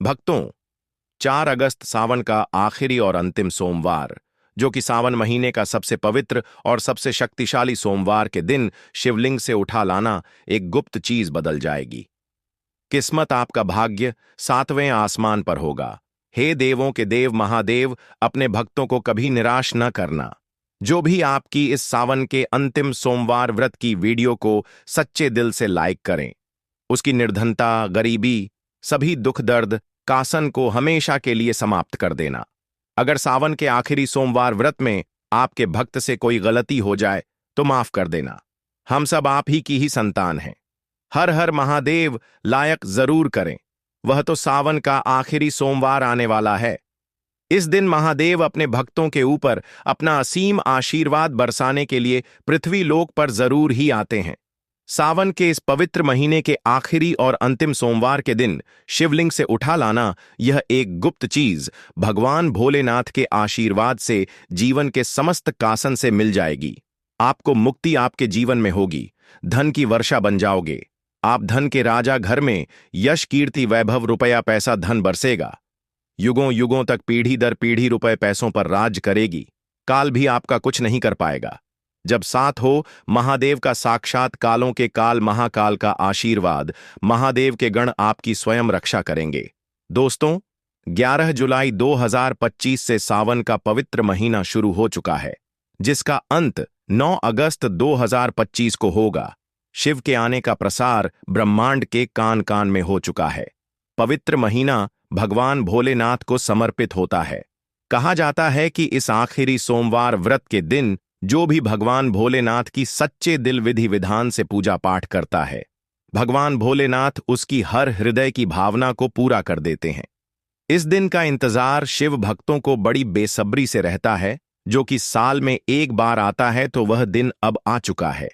भक्तों, 4 अगस्त सावन का आखिरी और अंतिम सोमवार, जो कि सावन महीने का सबसे पवित्र और सबसे शक्तिशाली सोमवार के दिन शिवलिंग से उठा लाना एक गुप्त चीज बदल जाएगी। किस्मत आपका भाग्य 7वें आसमान पर होगा। हे देवों के देव महादेव, अपने भक्तों को कभी निराश न करना। जो भी आपकी इस सावन के अंतिम सोमवार व्रत की वीडियो को सच्चे दिल से लाइक करें, उसकी निर्धनता, गरीबी, सभी दुख दर्द, कासन को हमेशा के लिए समाप्त कर देना। अगर सावन के आखिरी सोमवार व्रत में आपके भक्त से कोई गलती हो जाए तो माफ कर देना। हम सब आप ही की ही संतान हैं। हर हर महादेव लायक जरूर करें। वह तो सावन का आखिरी सोमवार आने वाला है। इस दिन महादेव अपने भक्तों के ऊपर अपना असीम आशीर्वाद बरसाने के लिए पृथ्वी लोक पर जरूर ही आते हैं। सावन के इस पवित्र महीने के आखिरी और अंतिम सोमवार के दिन शिवलिंग से उठा लाना यह एक गुप्त चीज भगवान भोलेनाथ के आशीर्वाद से जीवन के समस्त कासन से मिल जाएगी। आपको मुक्ति आपके जीवन में होगी। धन की वर्षा बन जाओगे। आप धन के राजा, घर में यश, कीर्ति, वैभव, रुपया, पैसा, धन बरसेगा। युगों युगों तक पीढ़ी दर पीढ़ी रुपए पैसों पर राज करेगी। काल भी आपका कुछ नहीं कर पाएगा। जब साथ हो महादेव का साक्षात कालों के काल महाकाल का आशीर्वाद, महादेव के गण आपकी स्वयं रक्षा करेंगे। दोस्तों, 11 जुलाई 2025 से सावन का पवित्र महीना शुरू हो चुका है, जिसका अंत 9 अगस्त 2025 को होगा। शिव के आने का प्रसार ब्रह्मांड के कान कान में हो चुका है। पवित्र महीना भगवान भोलेनाथ को समर्पित होता है। कहा जाता है कि इस आखिरी सोमवार व्रत के दिन जो भी भगवान भोलेनाथ की सच्चे दिल विधि विधान से पूजा पाठ करता है, भगवान भोलेनाथ उसकी हर हृदय की भावना को पूरा कर देते हैं। इस दिन का इंतजार शिव भक्तों को बड़ी बेसब्री से रहता है, जो कि साल में एक बार आता है, तो वह दिन अब आ चुका है।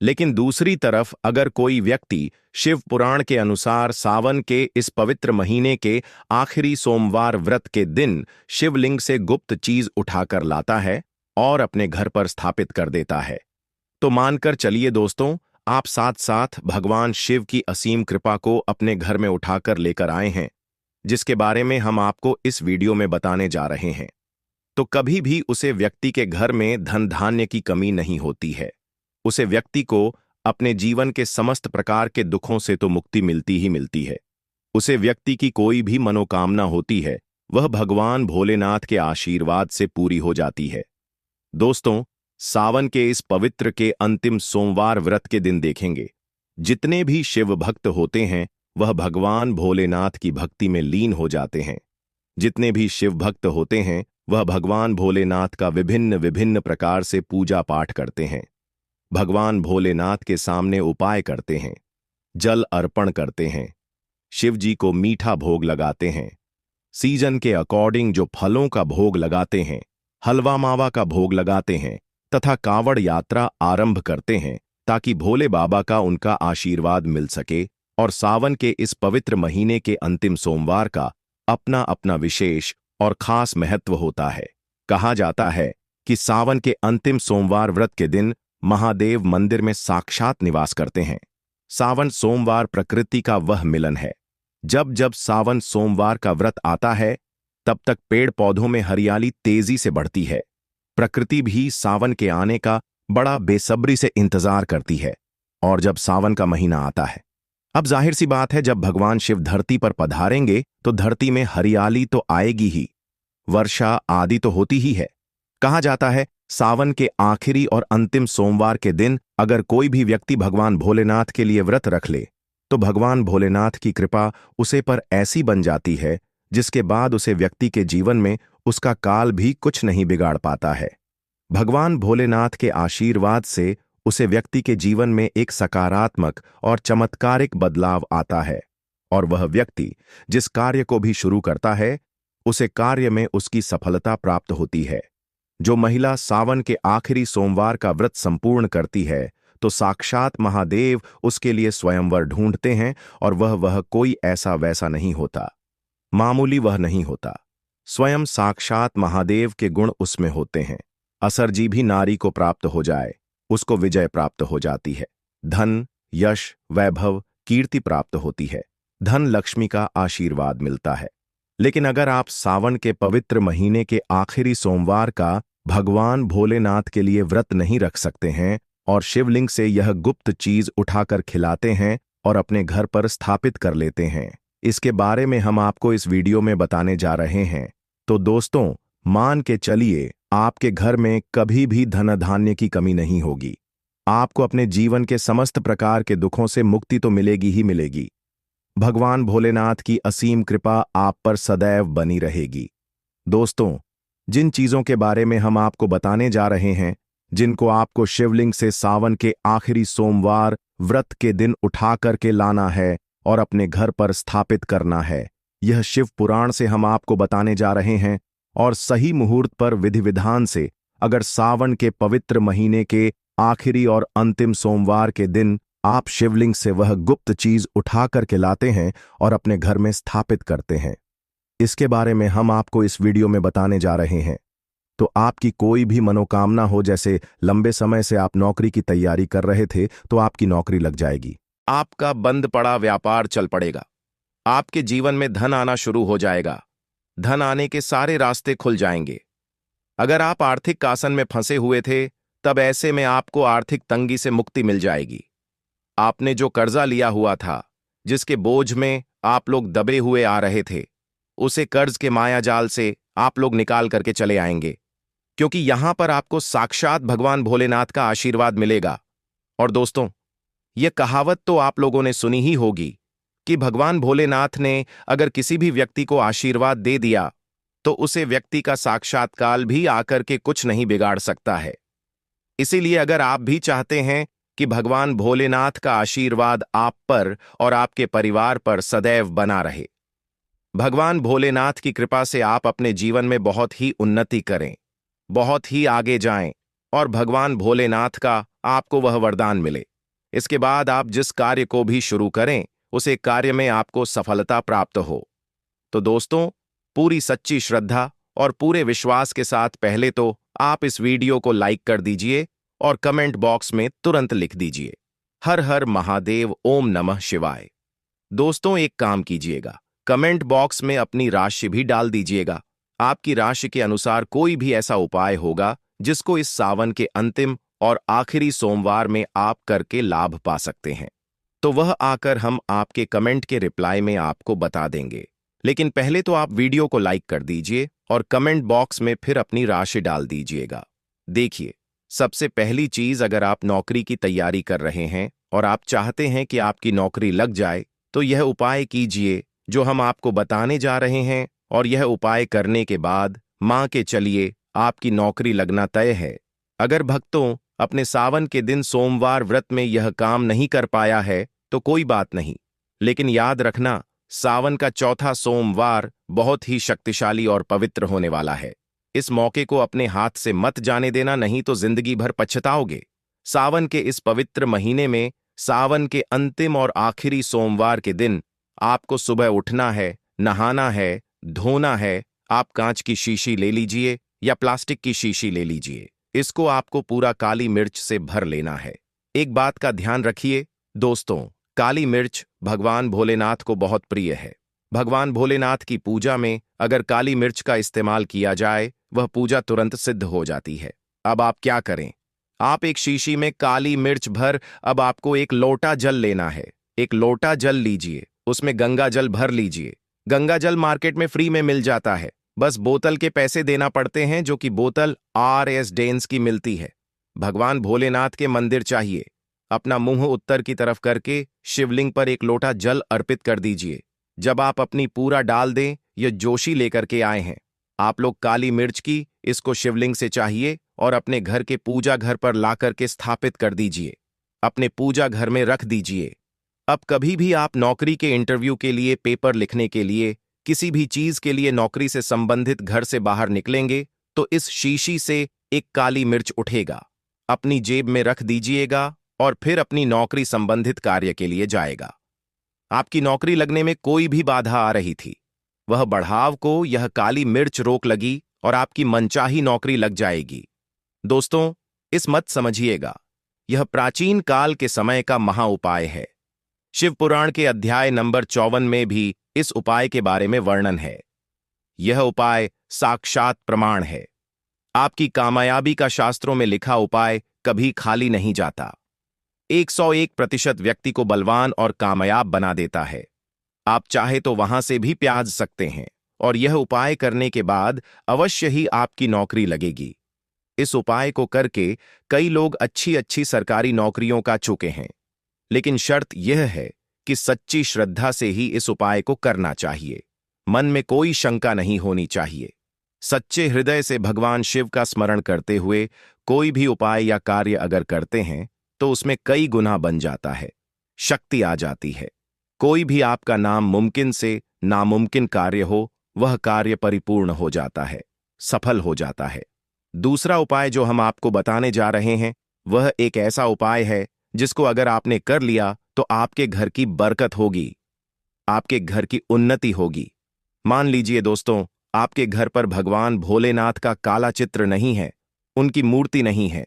लेकिन दूसरी तरफ अगर कोई व्यक्ति शिव पुराण के अनुसार सावन के इस पवित्र महीने के आखिरी सोमवार व्रत के दिन शिवलिंग से गुप्त चीज उठाकर लाता है और अपने घर पर स्थापित कर देता है, तो मानकर चलिए दोस्तों, आप साथ साथ भगवान शिव की असीम कृपा को अपने घर में उठाकर लेकर आए हैं, जिसके बारे में हम आपको इस वीडियो में बताने जा रहे हैं। तो कभी भी उसे व्यक्ति के घर में धन धान्य की कमी नहीं होती है। उसे व्यक्ति को अपने जीवन के समस्त प्रकार के दुखों से तो मुक्ति मिलती ही मिलती है। उसे व्यक्ति की कोई भी मनोकामना होती है, वह भगवान भोलेनाथ के आशीर्वाद से पूरी हो जाती है। दोस्तों, सावन के इस पवित्र के अंतिम सोमवार व्रत के दिन देखेंगे, जितने भी शिव भक्त होते हैं वह भगवान भोलेनाथ की भक्ति में लीन हो जाते हैं। जितने भी शिव भक्त होते हैं वह भगवान भोलेनाथ का विभिन्न विभिन्न प्रकार से पूजा पाठ करते हैं। भगवान भोलेनाथ के सामने उपाय करते हैं, जल अर्पण करते हैं, शिव जी को मीठा भोग लगाते हैं, सीजन के अकॉर्डिंग जो फलों का भोग लगाते हैं, हलवा मावा का भोग लगाते हैं तथा कांवड़ यात्रा आरंभ करते हैं, ताकि भोले बाबा का उनका आशीर्वाद मिल सके। और सावन के इस पवित्र महीने के अंतिम सोमवार का अपना अपना विशेष और खास महत्व होता है। कहा जाता है कि सावन के अंतिम सोमवार व्रत के दिन महादेव मंदिर में साक्षात निवास करते हैं। सावन सोमवार प्रकृति का वह मिलन है। जब जब सावन सोमवार का व्रत आता है, तब तक पेड़ पौधों में हरियाली तेजी से बढ़ती है। प्रकृति भी सावन के आने का बड़ा बेसब्री से इंतजार करती है। और जब सावन का महीना आता है, अब जाहिर सी बात है, जब भगवान शिव धरती पर पधारेंगे तो धरती में हरियाली तो आएगी ही, वर्षा आदि तो होती ही है। कहा जाता है सावन के आखिरी और अंतिम सोमवार के दिन अगर कोई भी व्यक्ति भगवान भोलेनाथ के लिए व्रत रख ले, तो भगवान भोलेनाथ की कृपा उसे पर ऐसी बन जाती है, जिसके बाद उसे व्यक्ति के जीवन में उसका काल भी कुछ नहीं बिगाड़ पाता है। भगवान भोलेनाथ के आशीर्वाद से उसे व्यक्ति के जीवन में एक सकारात्मक और चमत्कारिक बदलाव आता है, और वह व्यक्ति जिस कार्य को भी शुरू करता है, उसे कार्य में उसकी सफलता प्राप्त होती है। जो महिला सावन के आखिरी सोमवार का व्रत संपूर्ण करती है, तो साक्षात महादेव उसके लिए स्वयंवर ढूंढते हैं, और वह कोई ऐसा वैसा नहीं होता, मामूली वह नहीं होता। स्वयं साक्षात महादेव के गुण उसमें होते हैं। असरजी भी नारी को प्राप्त हो जाए, उसको विजय प्राप्त हो जाती है। धन, यश, वैभव, कीर्ति प्राप्त होती है। धन लक्ष्मी का आशीर्वाद मिलता है। लेकिन अगर आप सावन के पवित्र महीने के आखिरी सोमवार का भगवान भोलेनाथ के लिए व्रत नहीं रख सकते हैं और शिवलिंग से यह गुप्त चीज उठाकर खिलाते हैं और अपने घर पर स्थापित कर लेते हैं, इसके बारे में हम आपको इस वीडियो में बताने जा रहे हैं। तो दोस्तों, मान के चलिए आपके घर में कभी भी धन धान्य की कमी नहीं होगी। आपको अपने जीवन के समस्त प्रकार के दुखों से मुक्ति तो मिलेगी ही मिलेगी। भगवान भोलेनाथ की असीम कृपा आप पर सदैव बनी रहेगी। दोस्तों, जिन चीजों के बारे में हम आपको बताने जा रहे हैं, जिनको आपको शिवलिंग से सावन के आखिरी सोमवार व्रत के दिन उठा करके लाना है और अपने घर पर स्थापित करना है, यह शिव पुराण से हम आपको बताने जा रहे हैं। और सही मुहूर्त पर विधि विधान से अगर सावन के पवित्र महीने के आखिरी और अंतिम सोमवार के दिन आप शिवलिंग से वह गुप्त चीज उठा करके लाते हैं और अपने घर में स्थापित करते हैं, इसके बारे में हम आपको इस वीडियो में बताने जा रहे हैं। तो आपकी कोई भी मनोकामना हो, जैसे लंबे समय से आप नौकरी की तैयारी कर रहे थे तो आपकी नौकरी लग जाएगी, आपका बंद पड़ा व्यापार चल पड़ेगा, आपके जीवन में धन आना शुरू हो जाएगा, धन आने के सारे रास्ते खुल जाएंगे। अगर आप आर्थिक आसन में फंसे हुए थे, तब ऐसे में आपको आर्थिक तंगी से मुक्ति मिल जाएगी। आपने जो कर्जा लिया हुआ था, जिसके बोझ में आप लोग दबे हुए आ रहे थे, उसे कर्ज के मायाजाल से आप लोग निकाल करके चले आएंगे, क्योंकि यहां पर आपको साक्षात भगवान भोलेनाथ का आशीर्वाद मिलेगा। और दोस्तों, यह कहावत तो आप लोगों ने सुनी ही होगी कि भगवान भोलेनाथ ने अगर किसी भी व्यक्ति को आशीर्वाद दे दिया तो उसे व्यक्ति का साक्षात्कार भी आकर के कुछ नहीं बिगाड़ सकता है। इसीलिए अगर आप भी चाहते हैं कि भगवान भोलेनाथ का आशीर्वाद आप पर और आपके परिवार पर सदैव बना रहे, भगवान भोलेनाथ की कृपा से आप अपने जीवन में बहुत ही उन्नति करें, बहुत ही आगे जाएं और भगवान भोलेनाथ का आपको वह वरदान मिले, इसके बाद आप जिस कार्य को भी शुरू करें उसे कार्य में आपको सफलता प्राप्त हो, तो दोस्तों, पूरी सच्ची श्रद्धा और पूरे विश्वास के साथ पहले तो आप इस वीडियो को लाइक कर दीजिए और कमेंट बॉक्स में तुरंत लिख दीजिए, हर हर महादेव, ओम नमः शिवाय। दोस्तों, एक काम कीजिएगा, कमेंट बॉक्स में अपनी राशि भी डाल दीजिएगा। आपकी राशि के अनुसार कोई भी ऐसा उपाय होगा जिसको इस सावन के अंतिम और आखिरी सोमवार में आप करके लाभ पा सकते हैं, तो वह आकर हम आपके कमेंट के रिप्लाई में आपको बता देंगे। लेकिन पहले तो आप वीडियो को लाइक कर दीजिए और कमेंट बॉक्स में फिर अपनी राशि डाल दीजिएगा। देखिए, सबसे पहली चीज, अगर आप नौकरी की तैयारी कर रहे हैं और आप चाहते हैं कि आपकी नौकरी लग जाए, तो यह उपाय कीजिए जो हम आपको बताने जा रहे हैं, और यह उपाय करने के बाद मान के चलिए आपकी नौकरी लगना तय है। अगर भक्तों अपने सावन के दिन सोमवार व्रत में यह काम नहीं कर पाया है तो कोई बात नहीं, लेकिन याद रखना, सावन का चौथा सोमवार बहुत ही शक्तिशाली और पवित्र होने वाला है। इस मौके को अपने हाथ से मत जाने देना, नहीं तो जिंदगी भर पछताओगे। सावन के इस पवित्र महीने में सावन के अंतिम और आखिरी सोमवार के दिन आपको सुबह उठना है, नहाना है, धोना है। आप कांच की शीशी ले लीजिए या प्लास्टिक की शीशी ले लीजिए, इसको आपको पूरा काली मिर्च से भर लेना है। एक बात का ध्यान रखिए दोस्तों, काली मिर्च भगवान भोलेनाथ को बहुत प्रिय है। भगवान भोलेनाथ की पूजा में अगर काली मिर्च का इस्तेमाल किया जाए, वह पूजा तुरंत सिद्ध हो जाती है। अब आप क्या करें, आप एक शीशी में काली मिर्च भर, अब आपको एक लोटा जल लेना है। एक लोटा जल लीजिए, उसमें गंगा जल भर लीजिए। गंगा जल मार्केट में फ्री में मिल जाता है, बस बोतल के पैसे देना पड़ते हैं, जो कि बोतल RS डेंस की मिलती है। भगवान भोलेनाथ के मंदिर चाहिए। अपना मुंह उत्तर की तरफ करके शिवलिंग पर एक लोटा जल अर्पित कर दीजिए। जब आप अपनी पूरा डाल दें, यह जोशी लेकर के आए हैं आप लोग काली मिर्च की, इसको शिवलिंग से चाहिए और अपने घर के पूजा घर पर ला करके स्थापित कर दीजिए, अपने पूजा घर में रख दीजिए। अब कभी भी आप नौकरी के इंटरव्यू के लिए, पेपर लिखने के लिए, किसी भी चीज के लिए नौकरी से संबंधित घर से बाहर निकलेंगे, तो इस शीशी से एक काली मिर्च उठेगा, अपनी जेब में रख दीजिएगा और फिर अपनी नौकरी संबंधित कार्य के लिए जाएगा। आपकी नौकरी लगने में कोई भी बाधा आ रही थी, वह बढ़ाव को यह काली मिर्च रोक लगी और आपकी मनचाही नौकरी लग जाएगी। दोस्तों, इस मत समझिएगा, यह प्राचीन काल के समय का महा उपाय है। शिव पुराण के अध्याय नंबर 54 में भी इस उपाय के बारे में वर्णन है। यह उपाय साक्षात प्रमाण है। आपकी कामयाबी का शास्त्रों में लिखा उपाय कभी खाली नहीं जाता। 101% व्यक्ति को बलवान और कामयाब बना देता है। आप चाहे तो वहां से भी प्याज सकते हैं और यह उपाय करने के बाद अवश्य ही आपकी नौकरी लगेगी। इस उपाय को करके कई लोग अच्छी अच्छी सरकारी नौकरियों का चुके हैं, लेकिन शर्त यह है कि सच्ची श्रद्धा से ही इस उपाय को करना चाहिए। मन में कोई शंका नहीं होनी चाहिए। सच्चे हृदय से भगवान शिव का स्मरण करते हुए कोई भी उपाय या कार्य अगर करते हैं तो उसमें कई गुना बन जाता है, शक्ति आ जाती है। कोई भी आपका नाम मुमकिन से नामुमकिन कार्य हो, वह कार्य परिपूर्ण हो जाता है, सफल हो जाता है। दूसरा उपाय जो हम आपको बताने जा रहे हैं वह एक ऐसा उपाय है जिसको अगर आपने कर लिया तो आपके घर की बरकत होगी, आपके घर की उन्नति होगी। मान लीजिए दोस्तों, आपके घर पर भगवान भोलेनाथ का काला चित्र नहीं है, उनकी मूर्ति नहीं है।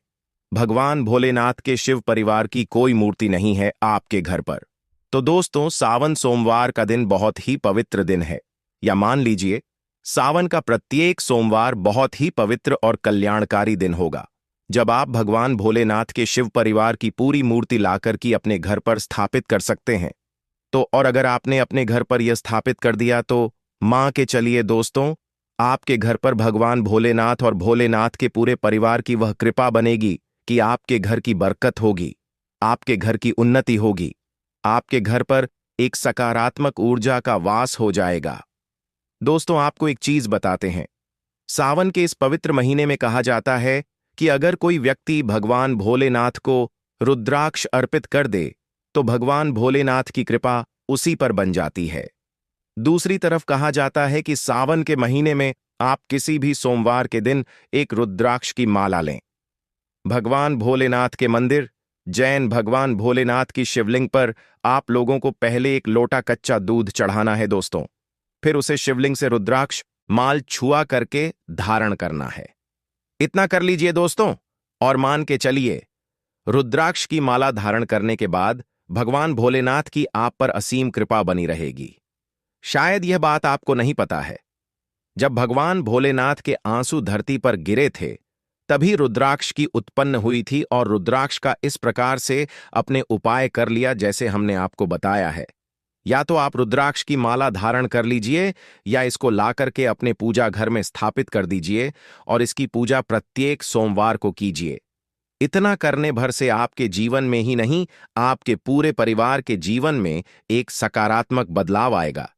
भगवान भोलेनाथ के शिव परिवार की कोई मूर्ति नहीं है आपके घर पर। तो दोस्तों, सावन सोमवार का दिन बहुत ही पवित्र दिन है, या मान लीजिए सावन का प्रत्येक सोमवार बहुत ही पवित्र और कल्याणकारी दिन होगा, जब आप भगवान भोलेनाथ के शिव परिवार की पूरी मूर्ति लाकर की अपने घर पर स्थापित कर सकते हैं। तो और अगर आपने अपने घर पर यह स्थापित कर दिया तो मान के चलिए दोस्तों, आपके घर पर भगवान भोलेनाथ और भोलेनाथ के पूरे परिवार की वह कृपा बनेगी कि आपके घर की बरकत होगी, आपके घर की उन्नति होगी, आपके घर पर एक सकारात्मक ऊर्जा का वास हो जाएगा। दोस्तों, आपको एक चीज बताते हैं। सावन के इस पवित्र महीने में कहा जाता है कि अगर कोई व्यक्ति भगवान भोलेनाथ को रुद्राक्ष अर्पित कर दे तो भगवान भोलेनाथ की कृपा उसी पर बन जाती है। दूसरी तरफ कहा जाता है कि सावन के महीने में आप किसी भी सोमवार के दिन एक रुद्राक्ष की माला लें। भगवान भोलेनाथ के मंदिर, जैन भगवान भोलेनाथ की शिवलिंग पर आप लोगों को पहले एक लोटा कच्चा दूध चढ़ाना है दोस्तों, फिर उसे शिवलिंग से रुद्राक्ष माल छुआ करके धारण करना है। इतना कर लीजिए दोस्तों, और मान के चलिए रुद्राक्ष की माला धारण करने के बाद भगवान भोलेनाथ की आप पर असीम कृपा बनी रहेगी। शायद यह बात आपको नहीं पता है, जब भगवान भोलेनाथ के आंसू धरती पर गिरे थे तभी रुद्राक्ष की उत्पन्न हुई थी, और रुद्राक्ष का इस प्रकार से अपने उपाय कर लिया जैसे हमने आपको बताया है। या तो आप रुद्राक्ष की माला धारण कर लीजिए या इसको ला करके अपने पूजा घर में स्थापित कर दीजिए और इसकी पूजा प्रत्येक सोमवार को कीजिए। इतना करने भर से आपके जीवन में ही नहीं, आपके पूरे परिवार के जीवन में एक सकारात्मक बदलाव आएगा।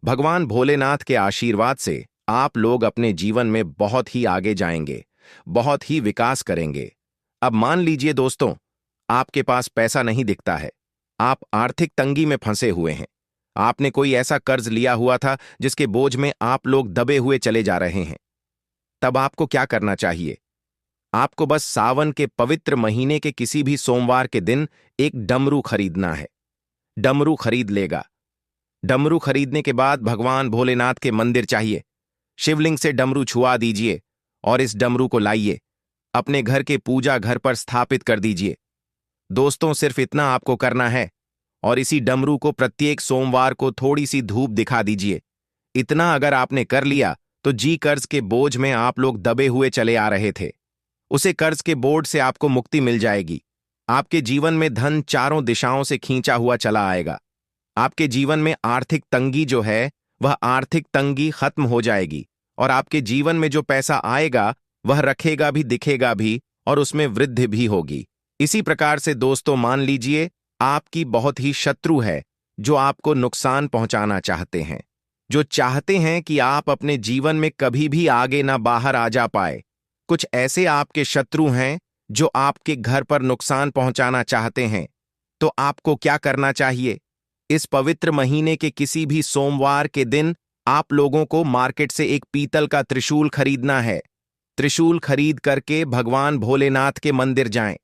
भगवान भोलेनाथ के आशीर्वाद से आप लोग अपने जीवन में बहुत ही आगे जाएंगे, बहुत ही विकास करेंगे। अब मान लीजिए दोस्तों, आपके पास पैसा नहीं दिखता है, आप आर्थिक तंगी में फंसे हुए हैं, आपने कोई ऐसा कर्ज लिया हुआ था जिसके बोझ में आप लोग दबे हुए चले जा रहे हैं। तब आपको क्या करना चाहिए? आपको बस सावन के पवित्र महीने के किसी भी सोमवार के दिन एक डमरू खरीदना है। डमरू खरीद लेगा। डमरू खरीदने के बाद भगवान भोलेनाथ के मंदिर चाहिए, शिवलिंग से डमरू छुआ दीजिए और इस डमरू को लाइए, अपने घर के पूजा घर पर स्थापित कर दीजिए। दोस्तों, सिर्फ इतना आपको करना है, और इसी डमरू को प्रत्येक सोमवार को थोड़ी सी धूप दिखा दीजिए। इतना अगर आपने कर लिया तो जी कर्ज के बोझ में आप लोग दबे हुए चले आ रहे थे, उसे कर्ज के बोझ से आपको मुक्ति मिल जाएगी। आपके जीवन में धन चारों दिशाओं से खींचा हुआ चला आएगा। आपके जीवन में आर्थिक तंगी जो है वह आर्थिक तंगी खत्म हो जाएगी, और आपके जीवन में जो पैसा आएगा वह रखेगा भी, दिखेगा भी, और उसमें वृद्धि भी होगी। इसी प्रकार से दोस्तों, मान लीजिए आपकी बहुत ही शत्रु है जो आपको नुकसान पहुंचाना चाहते हैं, जो चाहते हैं कि आप अपने जीवन में कभी भी आगे ना बाहर आ जा पाए। कुछ ऐसे आपके शत्रु हैं जो आपके घर पर नुकसान पहुंचाना चाहते हैं। तो आपको क्या करना चाहिए? इस पवित्र महीने के किसी भी सोमवार के दिन आप लोगों को मार्केट से एक पीतल का त्रिशूल खरीदना है। त्रिशूल खरीद करके भगवान भोलेनाथ के मंदिर जाएं।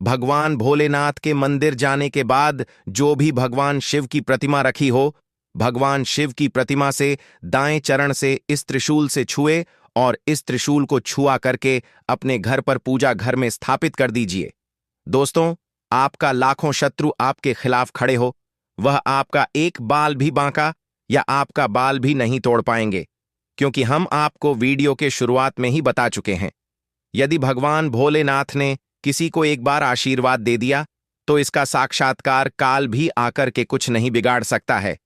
भगवान भोलेनाथ के मंदिर जाने के बाद जो भी भगवान शिव की प्रतिमा रखी हो, भगवान शिव की प्रतिमा से दाएं चरण से इस त्रिशूल से छुए और इस त्रिशूल को छुआ करके अपने घर पर पूजा घर में स्थापित कर दीजिए। दोस्तों, आपका लाखों शत्रु आपके खिलाफ खड़े हो, वह आपका एक बाल भी बांका या आपका बाल भी नहीं तोड़ पाएंगे, क्योंकि हम आपको वीडियो के शुरुआत में ही बता चुके हैं। यदि भगवान भोलेनाथ ने किसी को एक बार आशीर्वाद दे दिया तो इसका साक्षात्कार काल भी आकर के कुछ नहीं बिगाड़ सकता है।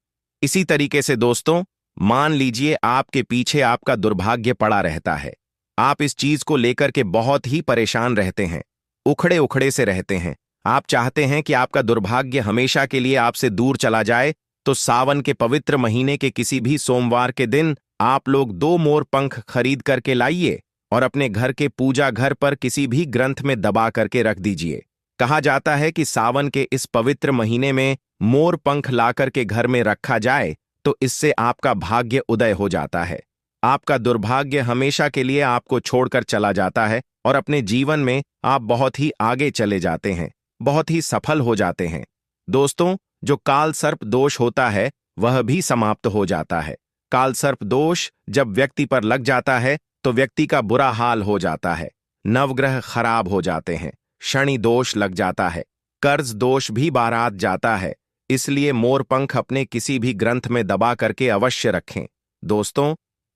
इसी तरीके से दोस्तों, मान लीजिए आपके पीछे आपका दुर्भाग्य पड़ा रहता है। आप इस चीज को लेकर के बहुत ही परेशान रहते हैं, उखड़े उखड़े से रहते हैं। आप चाहते हैं कि आपका दुर्भाग्य हमेशा के लिए आपसे दूर चला जाए, तो सावन के पवित्र महीने के किसी भी सोमवार के दिन आप लोग 2 मोर पंख खरीद करके लाइए और अपने घर के पूजा घर पर किसी भी ग्रंथ में दबा करके रख दीजिए। कहा जाता है कि सावन के इस पवित्र महीने में मोर पंख ला करके घर में रखा जाए तो इससे आपका भाग्य उदय हो जाता है। आपका दुर्भाग्य हमेशा के लिए आपको छोड़कर चला जाता है और अपने जीवन में आप बहुत ही आगे चले जाते हैं, बहुत ही सफल हो जाते हैं। दोस्तों, जो काल सर्प दोष होता है वह भी समाप्त हो जाता है। काल सर्प दोष जब व्यक्ति पर लग जाता है तो व्यक्ति का बुरा हाल हो जाता है, नवग्रह खराब हो जाते हैं, शनि दोष लग जाता है, कर्ज दोष भी बारात जाता है। इसलिए मोरपंख अपने किसी भी ग्रंथ में दबा करके अवश्य रखें। दोस्तों,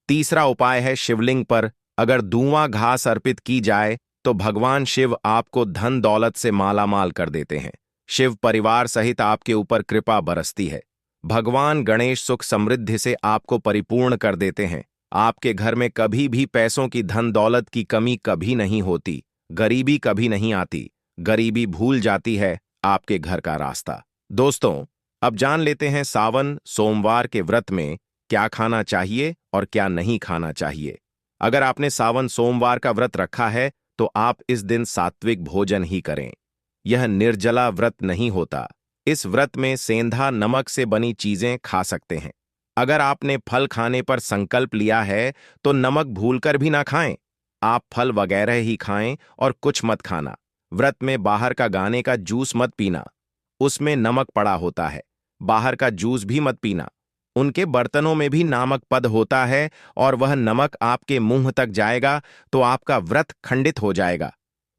तीसरा उपाय है शिवलिंग पर अगर धुआं घास अर्पित की जाए तो भगवान शिव आपको धन दौलत से मालामाल कर देते हैं। शिव परिवार सहित आपके ऊपर कृपा बरसती है। भगवान गणेश सुख समृद्धि से आपको परिपूर्ण कर देते हैं। आपके घर में कभी भी पैसों की धन दौलत की कमी कभी नहीं होती, गरीबी कभी नहीं आती, गरीबी भूल जाती है आपके घर का रास्ता। दोस्तों, अब जान लेते हैं सावन सोमवार के व्रत में क्या खाना चाहिए और क्या नहीं खाना चाहिए। अगर आपने सावन सोमवार का व्रत रखा है तो आप इस दिन सात्विक भोजन ही करें। यह निर्जला व्रत नहीं होता। इस व्रत में सेंधा नमक से बनी चीजें खा सकते हैं। अगर आपने फल खाने पर संकल्प लिया है तो नमक भूलकर भी ना खाएं। आप फल वगैरह ही खाएं और कुछ मत खाना। व्रत में बाहर का गाने का जूस मत पीना, उसमें नमक पड़ा होता है। बाहर का जूस भी मत पीना, उनके बर्तनों में भी नामक पद होता है और वह नमक आपके मुंह तक जाएगा तो आपका व्रत खंडित हो जाएगा।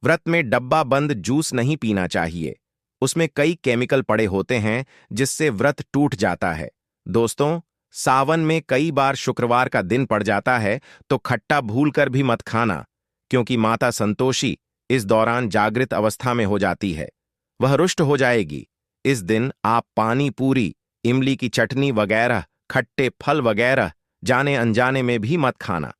व्रत में डब्बा बंद जूस नहीं पीना चाहिए, उसमें कई केमिकल पड़े होते हैं जिससे व्रत टूट जाता है। दोस्तों, सावन में कई बार शुक्रवार का दिन पड़ जाता है तो खट्टा भूलकर भी मत खाना, क्योंकि माता संतोषी इस दौरान जागृत अवस्था में हो जाती है, वह रुष्ट हो जाएगी। इस दिन आप पानी पूरी, इमली की चटनी वगैरह, खट्टे फल वगैरह जाने अनजाने में भी मत खाना,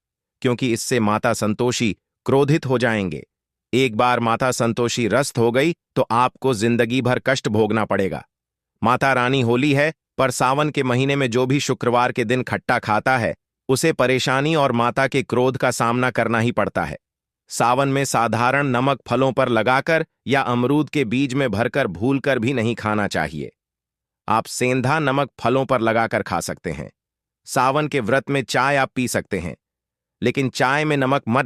क्योंकि इससे माता संतोषी क्रोधित हो जाएंगे। एक बार माता संतोषी रस्त हो गई तो आपको जिंदगी भर कष्ट भोगना पड़ेगा। माता रानी होली है, पर सावन के महीने में जो भी शुक्रवार के दिन खट्टा खाता है उसे परेशानी और माता के क्रोध का सामना करना ही पड़ता है। सावन में साधारण नमक फलों पर लगाकर या अमरूद के बीज में भरकर भूलकर भी नहीं खाना चाहिए। आप सेंधा नमक फलों पर लगाकर खा सकते हैं। सावन के व्रत में चाय आप पी सकते हैं, लेकिन चाय में नमक मत